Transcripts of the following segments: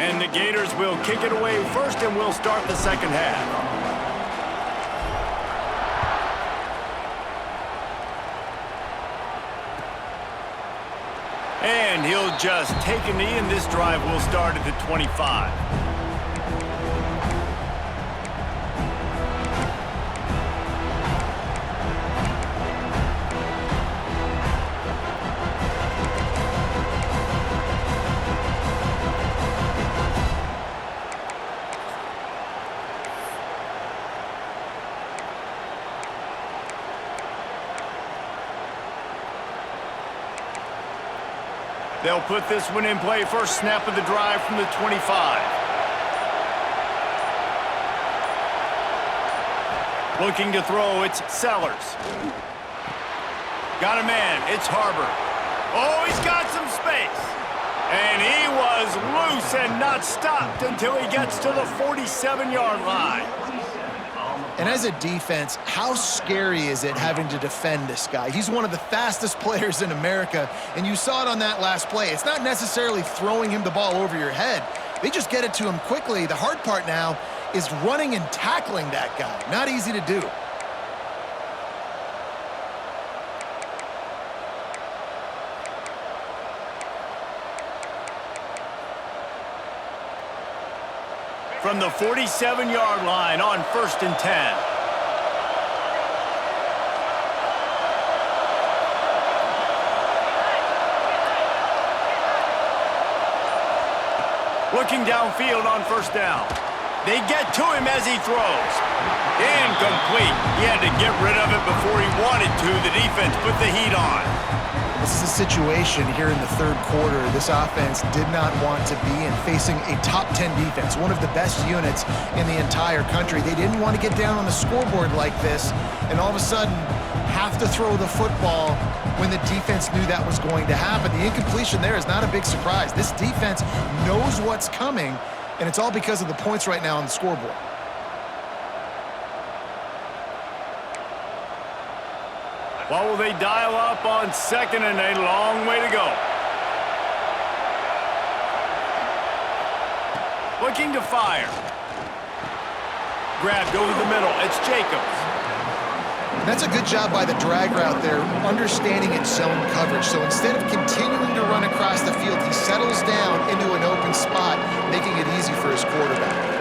And the Gators will kick it away first, and we'll start the second half. And he'll just take a knee, and this drive will start at the 25. They'll put this one in play. First snap of the drive from the 25. Looking to throw, it's Sellers. Got a man, it's Harbor. Oh, he's got some space. And he was loose and not stopped until he gets to the 47-yard line. And as a defense, how scary is it having to defend this guy? He's one of the fastest players in America, and you saw it on that last play. It's not necessarily throwing him the ball over your head. They just get it to him quickly. The hard part now is running and tackling that guy. Not easy to do. From the 47-yard line on 1st and 10. Looking downfield on 1st down. They get to him as he throws. Incomplete. He had to get rid of it before he wanted to. The defense put the heat on. This is a situation here in the third quarter this offense did not want to be in, facing a top 10 defense, one of the best units in the entire country. They didn't want to get down on the scoreboard like this and all of a sudden have to throw the football when the defense knew that was going to happen. The incompletion there is not a big surprise. This defense knows what's coming, and it's all because of the points right now on the scoreboard. What will they dial up on 2nd and a long way to go? Looking to fire. Grabbed over the middle. It's Jacobs. That's a good job by the drag route there, understanding its zone coverage. So instead of continuing to run across the field, he settles down into an open spot, making it easy for his quarterback.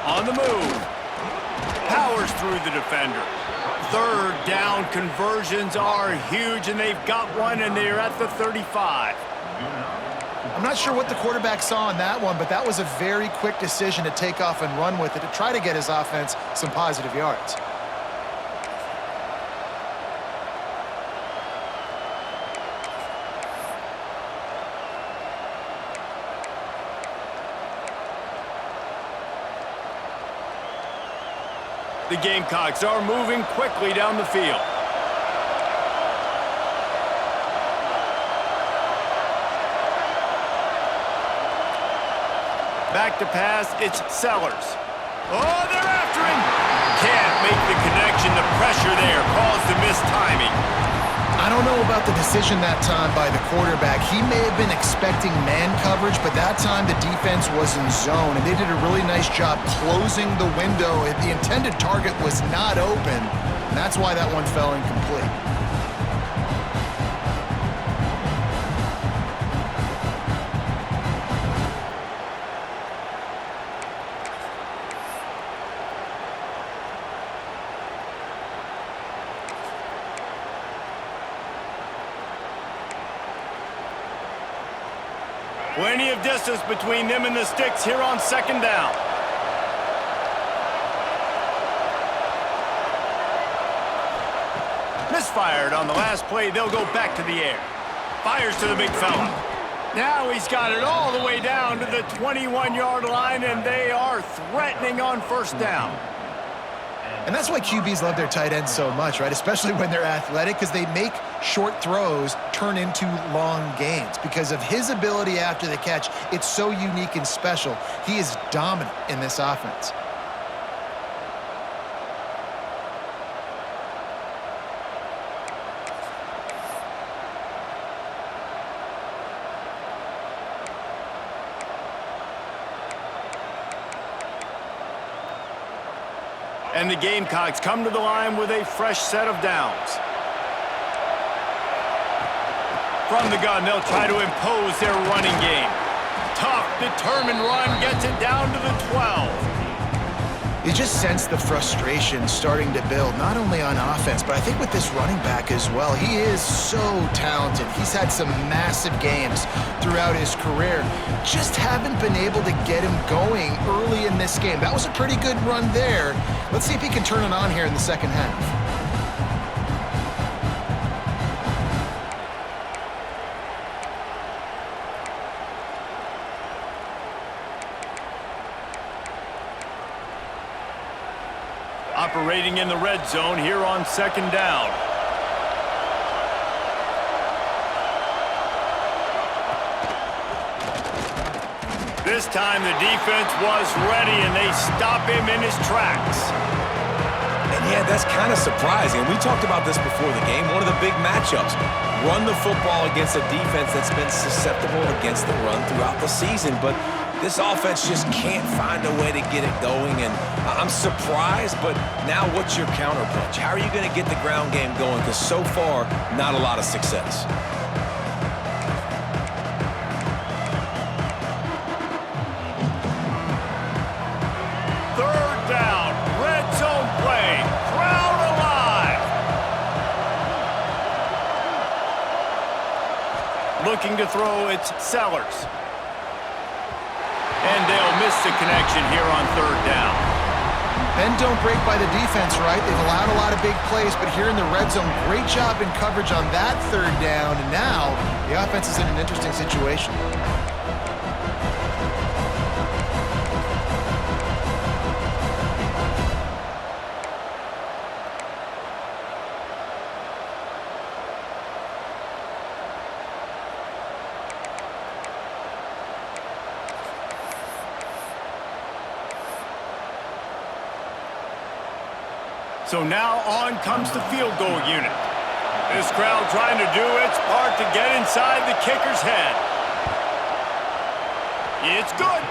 On the move. Powers through the defender. 3rd down conversions are huge, and they've got one, and they're at the 35. I'm not sure what the quarterback saw on that one, but that was a very quick decision to take off and run with it to try to get his offense some positive yards. The Gamecocks are moving quickly down the field. Back to pass, it's Sellers. Oh, they're after him! Can't make the connection. The pressure there caused the mistiming. I don't know about the decision that time by the quarterback. He may have been expecting man coverage, but that time the defense was in zone, and they did a really nice job closing the window. The intended target was not open, and that's why that one fell incomplete. Plenty of distance between them and the sticks here on 2nd down. Misfired on the last play. They'll go back to the air. Fires to the big fella. Now he's got it all the way down to the 21-yard line, and they are threatening on 1st down. And that's why QBs love their tight ends so much, right? Especially when they're athletic, because they make short throws turn into long gains. Because of his ability after the catch, it's so unique and special. He is dominant in this offense. And the Gamecocks come to the line with a fresh set of downs. From the gun, they'll try to impose their running game. Tough, determined run gets it down to the 12. You just sense the frustration starting to build, not only on offense, but I think with this running back as well. He is so talented. He's had some massive games throughout his career. Just haven't been able to get him going early in this game. That was a pretty good run there. Let's see if he can turn it on here in the second half. Operating in the red zone here on second down. This time the defense was ready and they stop him in his tracks. And yeah, that's kind of surprising. We talked about this before the game. One of the big matchups. Run the football against a defense that's been susceptible against the run throughout the season. But this offense just can't find a way to get it going, and I'm surprised, but now what's your counterpunch? How are you going to get the ground game going? Because so far, not a lot of success. Third down, red zone play, crowd alive. Looking to throw, it's Sellers. And they'll miss the connection here on third down. Bend don't break by the defense, right? They've allowed a lot of big plays, but here in the red zone, great job in coverage on that third down. And now the offense is in an interesting situation. So now on comes the field goal unit. This crowd trying to do its part to get inside the kicker's head. It's good.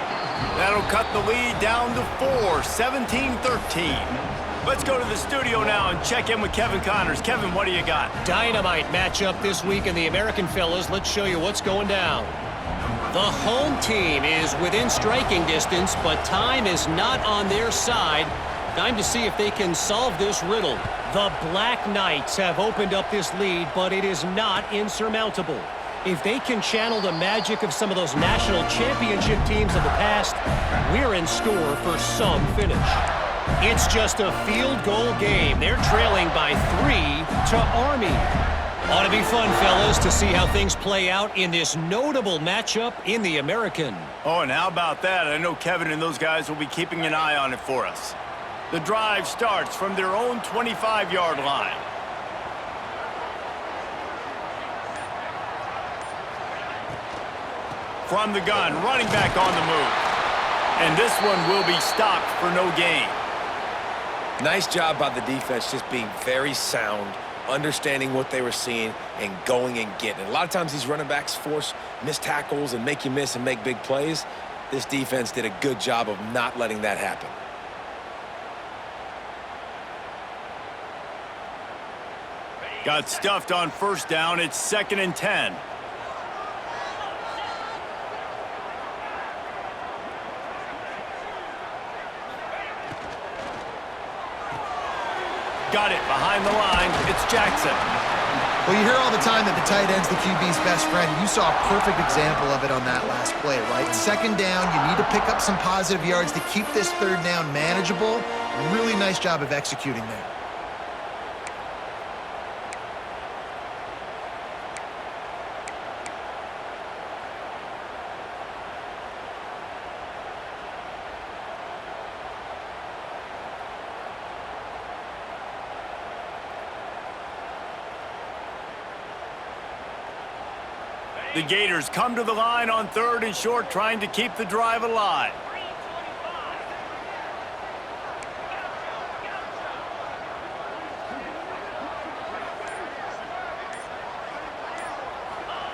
That'll cut the lead down to 4, 17-13. Let's go to the studio now and check in with Kevin Connors. Kevin, what do you got? Dynamite matchup this week in the American, fellas. Let's show you what's going down. The home team is within striking distance, but time is not on their side. Time to see if they can solve this riddle. The Black Knights have opened up this lead, but it is not insurmountable. If they can channel the magic of some of those national championship teams of the past, we're in store for some finish. It's just a field goal game. They're trailing by 3 to Army. Ought to be fun, fellas, to see how things play out in this notable matchup in the American. Oh, and how about that? I know Kevin and those guys will be keeping an eye on it for us. The drive starts from their own 25-yard line. From the gun, running back on the move. And this one will be stopped for no gain. Nice job by the defense just being very sound, understanding what they were seeing, and going and getting it. A lot of times these running backs force missed tackles and make you miss and make big plays. This defense did a good job of not letting that happen. Got stuffed on first down. It's 2nd and 10. Got it behind the line. It's Jackson. Well, you hear all the time that the tight end's the QB's best friend. You saw a perfect example of it on that last play, right? Second down, you need to pick up some positive yards to keep this third down manageable. Really nice job of executing there. The Gators come to the line on 3rd and short, trying to keep the drive alive.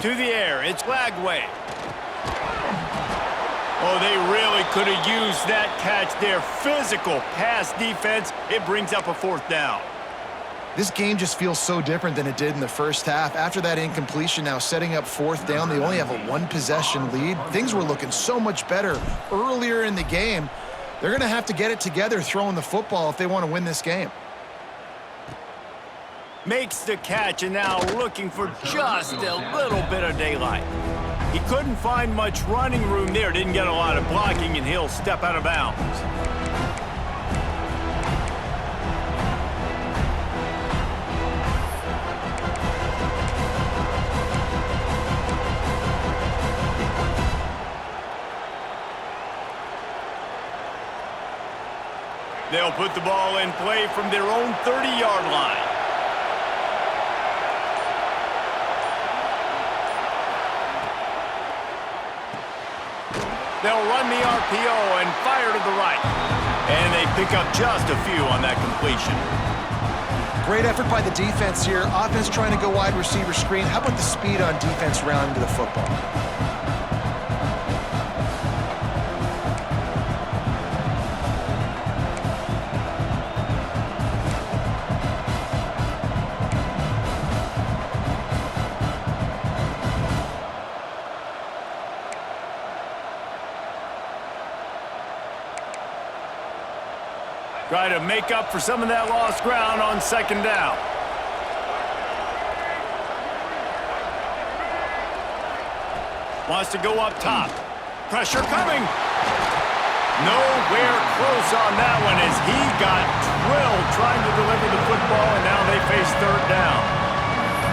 To the air, it's Lagway. Oh, they really could have used that catch there. Physical pass defense. It brings up a 4th down. This game just feels so different than it did in the first half. After that incompletion, now setting up 4th down, they only have a 1-possession lead. Things were looking so much better earlier in the game. They're going to have to get it together throwing the football if they want to win this game. Makes the catch and now looking for just a little bit of daylight. He couldn't find much running room there. Didn't get a lot of blocking, and he'll step out of bounds. They'll put the ball in play from their own 30-yard line. They'll run the RPO and fire to the right. And they pick up just a few on that completion. Great effort by the defense here. Offense trying to go wide receiver screen. How about the speed on defense rounding to the football? Try to make up for some of that lost ground on 2nd down. Wants to go up top. Pressure coming. Nowhere close on that one as he got drilled trying to deliver the football, and now they face 3rd down.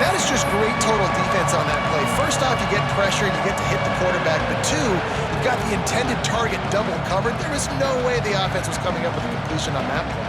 That is just great total defense on that play. First off, you get pressure, you get to hit the quarterback, but 2, you've got the intended target double covered. There was no way the offense was coming up with a completion on that play.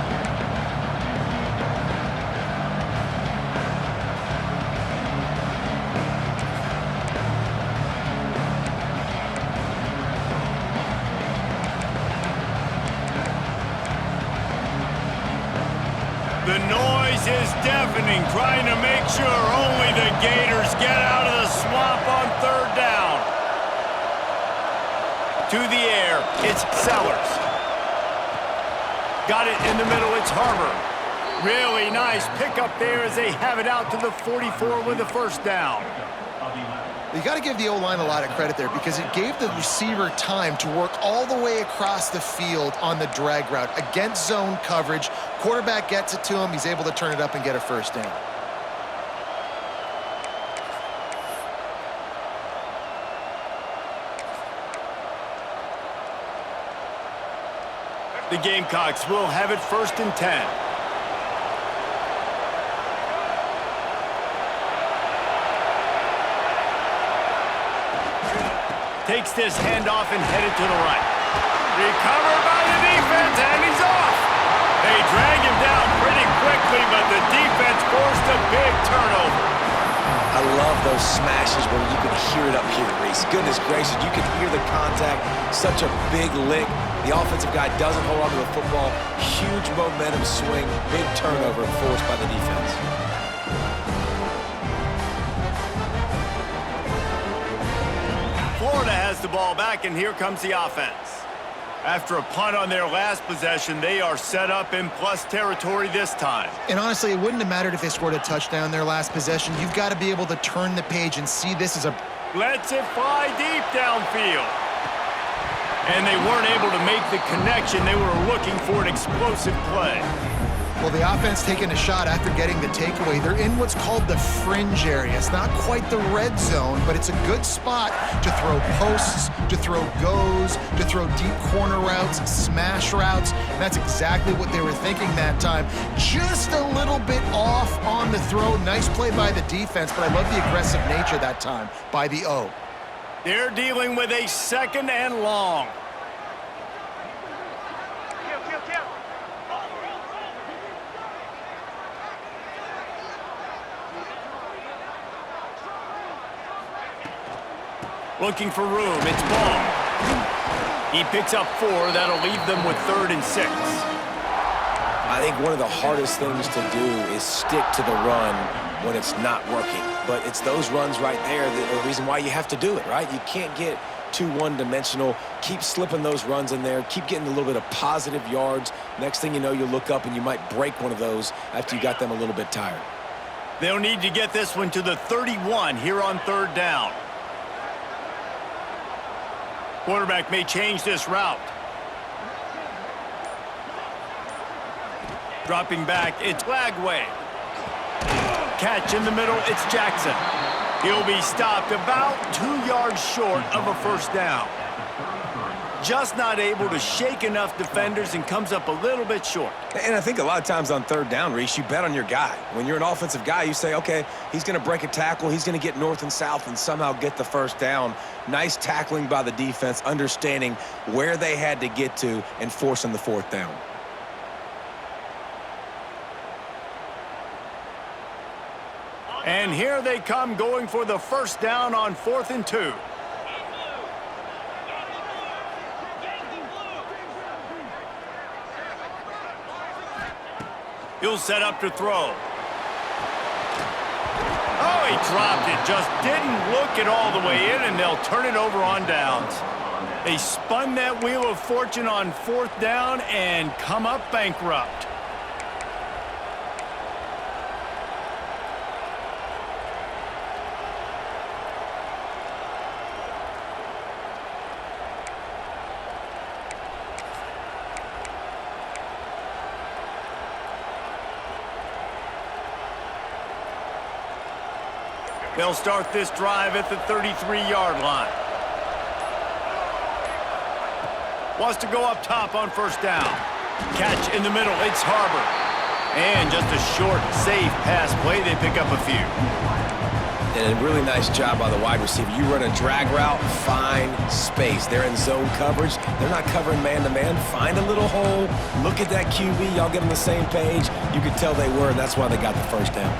The noise is deafening, trying to make sure only the Gators get out of the swamp on 3rd down. To the air, it's Sellers. Got it in the middle, it's Harbor. Really nice pickup there as they have it out to the 44 with the 1st down. You got to give the O-line a lot of credit there because it gave the receiver time to work all the way across the field on the drag route against zone coverage. Quarterback gets it to him. He's able to turn it up and get a 1st down. The Gamecocks will have it 1st and 10. Takes this handoff and headed to the right. Recovered by the defense, and he's off. They drag him down pretty quickly, but the defense forced a big turnover. I love those smashes where you can hear it up here, Reese. Goodness gracious, you can hear the contact. Such a big lick. The offensive guy doesn't hold on to the football. Huge momentum swing, big turnover forced by the defense. Florida has the ball back, and here comes the offense. After a punt on their last possession, they are set up in plus territory this time. And honestly, it wouldn't have mattered if they scored a touchdown their last possession. You've got to be able to turn the page and see this as a... Lets it fly deep downfield. And they weren't able to make the connection. They were looking for an explosive play. Well, the offense taking a shot after getting the takeaway. They're in what's called the fringe area. It's not quite the red zone, but it's a good spot to throw posts, to throw goes, to throw deep corner routes, smash routes. And that's exactly what they were thinking that time. Just a little bit off on the throw. Nice play by the defense, but I love the aggressive nature that time by the O. They're dealing with a 2nd and long. Looking for room. It's ball. He picks up 4. That'll leave them with 3rd and 6. I think one of the hardest things to do is stick to the run when it's not working. But it's those runs right there that are the reason why you have to do it, right? You can't get too one-dimensional. Keep slipping those runs in there. Keep getting a little bit of positive yards. Next thing you know, you look up and you might break one of those after you got them a little bit tired. They'll need to get this one to the 31 here on 3rd down. Quarterback may change this route. Dropping back, it's Lagway. Catch in the middle, it's Jackson. He'll be stopped about 2 yards short of a 1st down. Just not able to shake enough defenders and comes up a little bit short. And I think a lot of times on 3rd down, Reese, you bet on your guy. When you're an offensive guy, you say, okay, he's going to break a tackle, he's going to get north and south and somehow get the 1st down. Nice tackling by the defense, understanding where they had to get to and forcing the 4th down. And here they come going for the 1st down on 4th and 2. He'll set up to throw. Oh, he dropped it. Just didn't look it all the way in, and they'll turn it over on downs. They spun that wheel of fortune on 4th down and come up bankrupt. They'll start this drive at the 33-yard line. Wants to go up top on 1st down. Catch in the middle, it's Harbor. And just a short, safe pass play, they pick up a few. And a really nice job by the wide receiver. You run a drag route, find space. They're in zone coverage. They're not covering man-to-man. Find a little hole. Look at that QB. Y'all get on the same page. You could tell they were, and that's why they got the 1st down.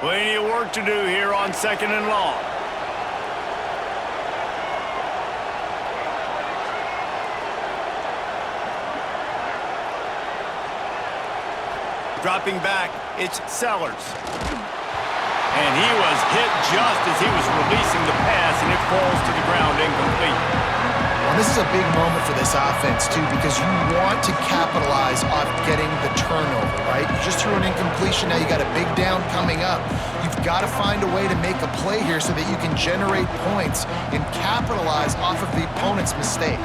Plenty of work to do here on 2nd and long. Dropping back, it's Sellers. And he was hit just as he was releasing the pass, and it falls to the ground incomplete. Well, this is a big moment for this offense, too, because you want to capitalize off getting the turnover, right? You just threw an incompletion. Now you got a big down coming up. You've got to find a way to make a play here so that you can generate points and capitalize off of the opponent's mistake.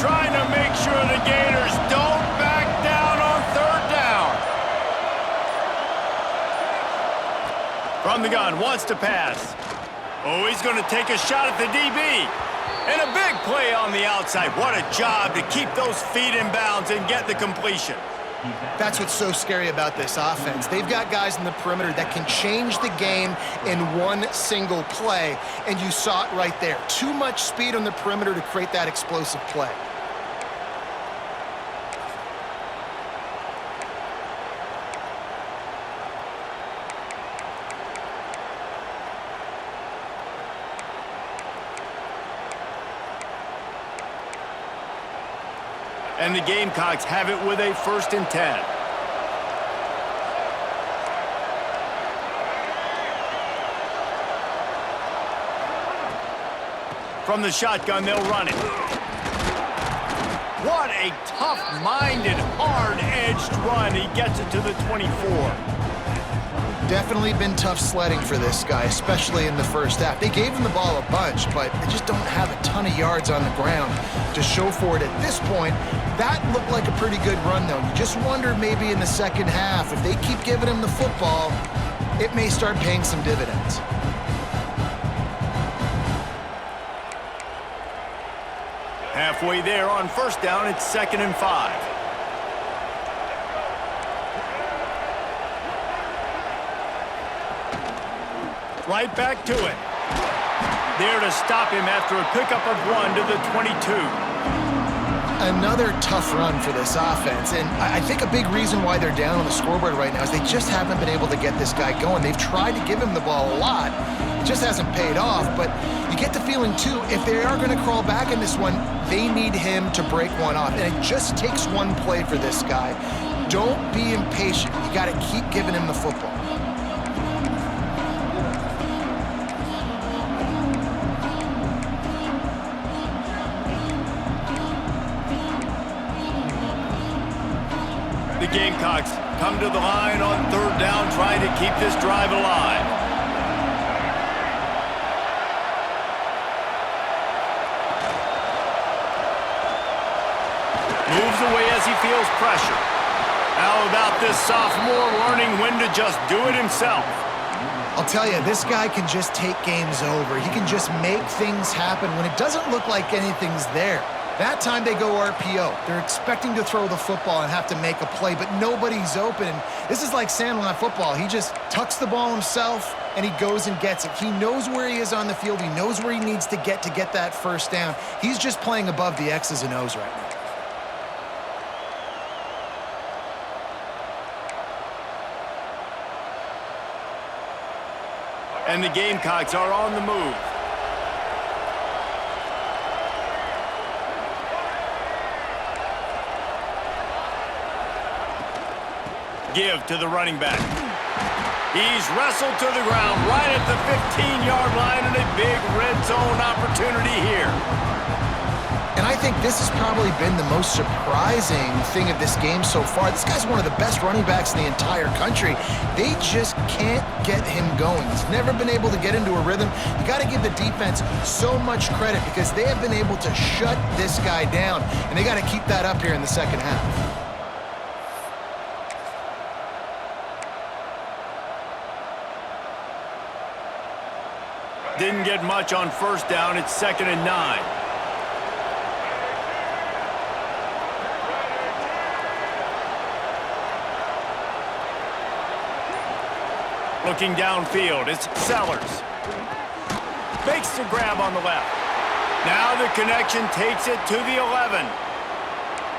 Trying to make sure the Gators don't back down on 3rd down. From the gun, wants to pass. Oh, he's going to take a shot at the DB. And a big play on the outside. What a job to keep those feet in bounds and get the completion. That's what's so scary about this offense. They've got guys in the perimeter that can change the game in one single play, and you saw it right there. Too much speed on the perimeter to create that explosive play. And the Gamecocks have it with a 1st and 10. From the shotgun, they'll run it. What a tough-minded, hard-edged run. He gets it to the 24. Definitely been tough sledding for this guy, especially in the 1st half. They gave him the ball a bunch, but they just don't have a ton of yards on the ground to show for it at this point. That looked like a pretty good run, though. You just wonder maybe in the 2nd half, if they keep giving him the football, it may start paying some dividends. halfway there on first down. It's 2nd and 5. Right back to it. There to stop him after a pickup of 1 to the 22. Another tough run for this offense, and I think a big reason why they're down on the scoreboard right now is they just haven't been able to get this guy going. They've tried to give him the ball a lot. It just hasn't paid off, but you get the feeling, too, if they are going to crawl back in this one, they need him to break one off, and it just takes one play for this guy. Don't be impatient. You got to keep giving him the football. The Gamecocks come to the line on 3rd down, trying to keep this drive alive. Moves away as he feels pressure. How about this sophomore learning when to just do it himself? I'll tell you, this guy can just take games over. He can just make things happen when it doesn't look like anything's there. That time they go RPO. They're expecting to throw the football and have to make a play, but nobody's open. This is like Sandlot football. He just tucks the ball himself, and he goes and gets it. He knows where he is on the field. He knows where he needs to get that first down. He's just playing above the X's and O's right now. And the Gamecocks are on the move. Give to the running back. He's wrestled to the ground right at the 15-yard line, and a big red zone opportunity here. And I think this has probably been the most surprising thing of this game so far. This guy's one of the best running backs in the entire country. They just can't get him going. He's never been able to get into a rhythm. You got to give the defense so much credit because they have been able to shut this guy down, and they got to keep that up here in the second half. Didn't get much on first down. It's 2nd and 9. Looking downfield, it's Sellers. Makes the grab on the left. Now the connection takes it to the 11.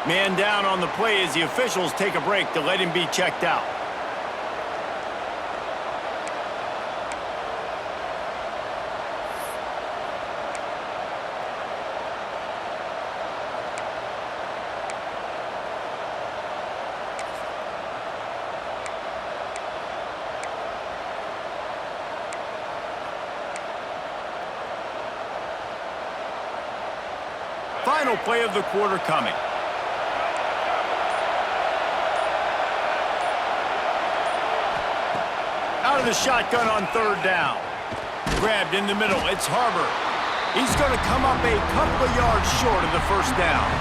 Man down on the play as the officials take a break to let him be checked out. Final play of the quarter coming. Out of the shotgun on 3rd down. Grabbed in the middle. It's Harbor. He's going to come up a couple of yards short of the first down.